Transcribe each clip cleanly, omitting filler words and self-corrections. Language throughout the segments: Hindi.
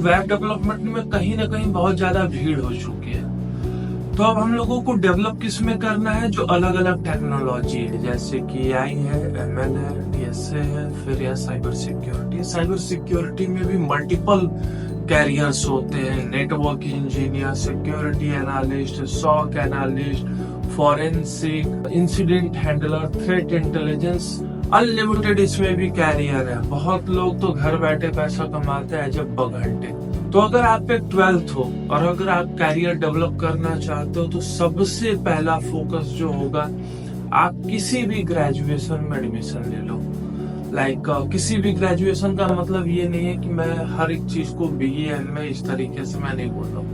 वेब डेवलपमेंट में कहीं ना कहीं बहुत ज्यादा भीड़ हो चुकी है। तो अब हम लोगों को डेवलप किस में करना है, जो अलग अलग टेक्नोलॉजी है, जैसे कि एआई है, एमएल है, डीएसए है, फिर यह साइबर सिक्योरिटी। साइबर सिक्योरिटी में भी मल्टीपल कैरियर्स होते हैं, network engineer, security analyst, SOC analyst, forensic, incident handler, threat intelligence, unlimited इसमें भी कैरियर है। बहुत लोग तो घर बैठे पैसा कमाते हैं जब बग हंटिंग। तो अगर आप पे 12th हो और अगर आप कैरियर डेवलप करना चाहते हो तो सबसे पहला फोकस जो होगा, आप किसी भी ग्रेजुएशन में एडमिशन ले लो। किसी भी ग्रेजुएशन का मतलब ये नहीं है कि मैं हर एक चीज को बीए एमए इस तरीके से मैं नहीं बोल रहा हूँ।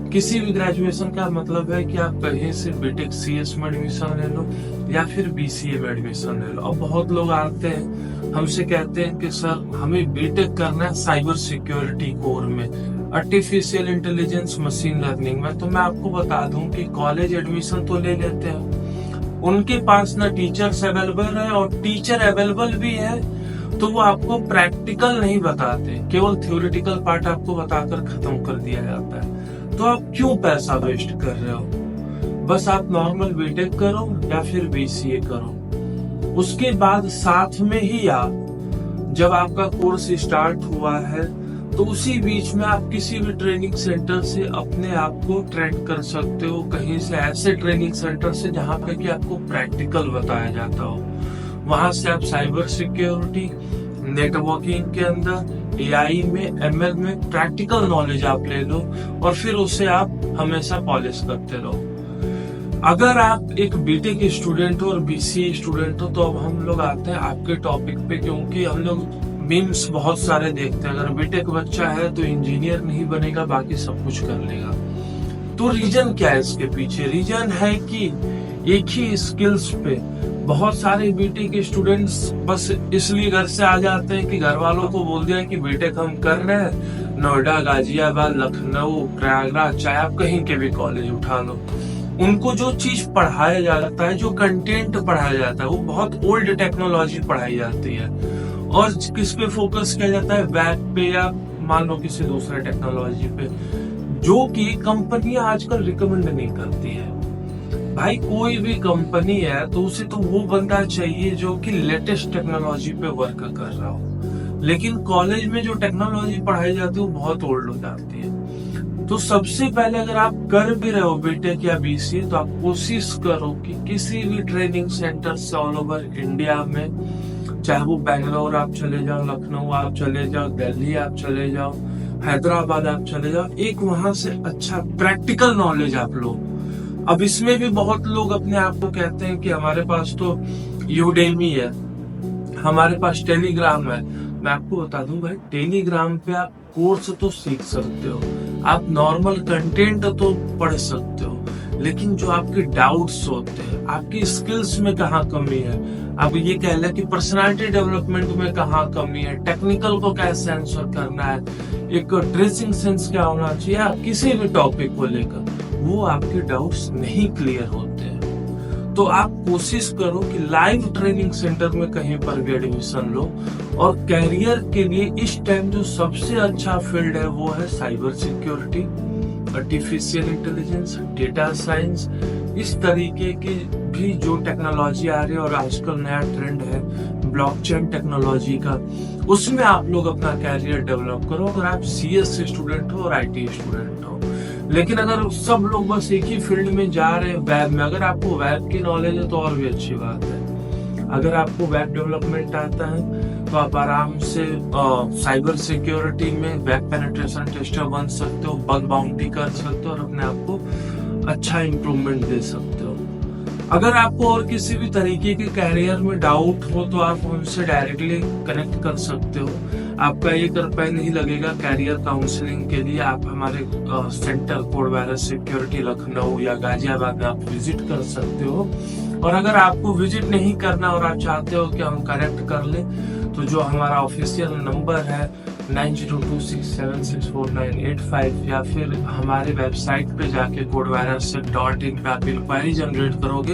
किसी भी ग्रेजुएशन का मतलब है कि आप कहीं से बीटेक सीएस में एडमिशन ले लो या फिर बीसीए में एडमिशन ले लो। अब बहुत लोग आते हैं हमसे कहते हैं कि सर हमें बीटेक करना है साइबर सिक्योरिटी कोर में, आर्टिफिशियल इंटेलिजेंस, मशीन लर्निंग में। तो मैं आपको बता दूं कि कॉलेज एडमिशन तो ले लेते हैं, उनके पास ना टीचर्स अवेलेबल है, और टीचर अवेलेबल भी है तो वो आपको प्रैक्टिकल नहीं बताते, केवल थ्योरेटिकल पार्ट आपको बताकर खत्म कर दिया जाता है। तो आप क्यों पैसा वेस्ट कर रहे हो? बस आप नॉर्मल बीटेक करो या फिर बीसीए करो। उसके बाद साथ में ही आप जब आपका कोर्स स्टार्ट हुआ है तो उसी बीच में आप किसी भी ट्रेनिंग सेंटर से अपने आप को ट्रेन कर सकते हो, कहीं से ऐसे ट्रेनिंग सेंटर से जहाँ पे कि आपको प्रैक्टिकल बताया जाता हो। वहां से आप साइबर सिक्योरिटी, नेटवर्किंग के अंदर, एआई में, एमएल में प्रैक्टिकल नॉलेज आप ले लो और फिर उसे आप हमेशा पॉलिश करते रहो। अगर आप एक बीटेक स्टूडेंट हो और बीसीए स्टूडेंट हो तो अब हम लोग आते हैं आपके टॉपिक पे, क्योंकि हम लोग मीम्स बहुत सारे देखते हैं। अगर बीटेक बच्चा है तो इंजीनियर नहीं बनेगा, बाकी सब कुछ कर लेगा। तो रीजन क्या है इसके पीछे? रीजन है कि एक ही स्किल्स पे बहुत सारे बीटेक स्टूडेंट्स बस इसलिए घर से आ जाते हैं कि घर वालों को बोल दिया कि बीटेक हम कर रहे हैं, नोएडा, गाजियाबाद, लखनऊ, प्रयागराज, चाहे आप कहीं के भी कॉलेज उठा लो, उनको जो चीज पढ़ाया जाता है, जो कंटेंट पढ़ाया जाता है, वो बहुत ओल्ड टेक्नोलॉजी पढ़ाई जाती है। और किस पे फोकस किया जाता है? वेब पे या मान लो किसी दूसरे टेक्नोलॉजी पे, जो कि कंपनियां आजकल रिकमेंड नहीं करती है। भाई कोई भी कंपनी है तो उसे तो वो बंदा चाहिए जो कि लेटेस्ट टेक्नोलॉजी पे वर्क कर रहा हो, लेकिन कॉलेज में जो टेक्नोलॉजी पढ़ाई जाती है वो बहुत ओल्ड हो जाती है। तो सबसे पहले अगर आप कर भी रहे हो बीटेक या बीसीए तो आप कोशिश करो कि किसी भी ट्रेनिंग सेंटर से ऑल ओवर इंडिया में, चाहे वो बैंगलोर आप चले जाओ, लखनऊ आप चले जाओ, दिल्ली आप चले जाओ, हैदराबाद आप चले जाओ, एक वहां से अच्छा प्रैक्टिकल नॉलेज आप लो। अब इसमें भी बहुत लोग अपने आप को कहते हैं कि हमारे पास तो यूडेमी है, हमारे पास टेलीग्राम है। मैं आपको बता दूं भाई, टेलीग्राम पे आप कोर्स तो सीख सकते हो, आप नॉर्मल कंटेंट तो पढ़ सकते हो, लेकिन जो आपके डाउट्स होते हैं, आपकी स्किल्स में कहाँ कमी है, अब ये कह लें कि पर्सनालिटी डेवलपमेंट में कहाँ कमी है, टेक्निकल को कैसे आंसर करना है, एक ड्रेसिंग सेंस क्या होना चाहिए, आप किसी भी टॉपिक को लेकर वो आपके डाउट्स नहीं क्लियर होते हैं। तो आप कोशिश करो कि लाइव ट्रेनिंग सेंटर में कहीं पर भी एडमिशन लो। और कैरियर के लिए इस टाइम जो सबसे अच्छा फील्ड है वो है cyber security, artificial intelligence, data science, इस तरीके की भी जो टेक्नोलॉजी आ रही है। और आजकल नया ट्रेंड है ब्लॉकचेन टेक्नोलॉजी का, उसमें आप लोग अपना कैरियर डेवलप करो अगर आप सीएस स्टूडेंट हो और आईटी स्टूडेंट हो। लेकिन अगर सब लोग बस एक ही फील्ड में जा रहे हैं, वेब में, अगर आपको वेब की नॉलेज है तो और भी अच्छी बात है। अगर आपको वेब डेवलपमेंट आता है तो आप आराम से साइबर सिक्योरिटी में वेब पेनिट्रेशन टेस्टर बन सकते हो, बग बाउंटी कर सकते हो और अपने आप को अच्छा इम्प्रूवमेंट दे सकते हो। अगर आपको और किसी भी तरीके के कैरियर में डाउट हो तो आप उनसे डायरेक्टली कनेक्ट कर सकते हो। आपका 1 रुपया नहीं लगेगा कैरियर काउंसलिंग के लिए। आप हमारे centre code virus security Lucknow या गाजियाबाद में आप विजिट कर सकते हो। और अगर आपको विजिट नहीं करना और आप चाहते हो कि हम कनेक्ट कर ले तो जो हमारा ऑफिशियल नंबर है 9026764985 या फिर हमारे वेबसाइट पे जाके codevirus.in पे आप इंक्वायरी जनरेट करोगे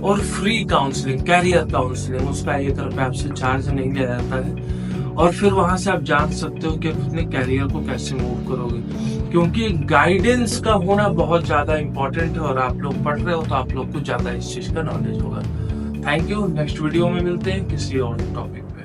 और फ्री काउंसलिंग, कैरियर काउंसलिंग, उसका 1 रुपया आपसे चार्ज नहीं लिया जाता है। और फिर वहां से आप जान सकते हो कि आप अपने कैरियर को कैसे मूव करोगे, क्योंकि गाइडेंस का होना बहुत ज्यादा इंपॉर्टेंट है। और आप लोग पढ़ रहे हो तो आप लोग को ज्यादा इस चीज का नॉलेज होगा। Thank you. नेक्स्ट वीडियो में मिलते हैं किसी और टॉपिक में।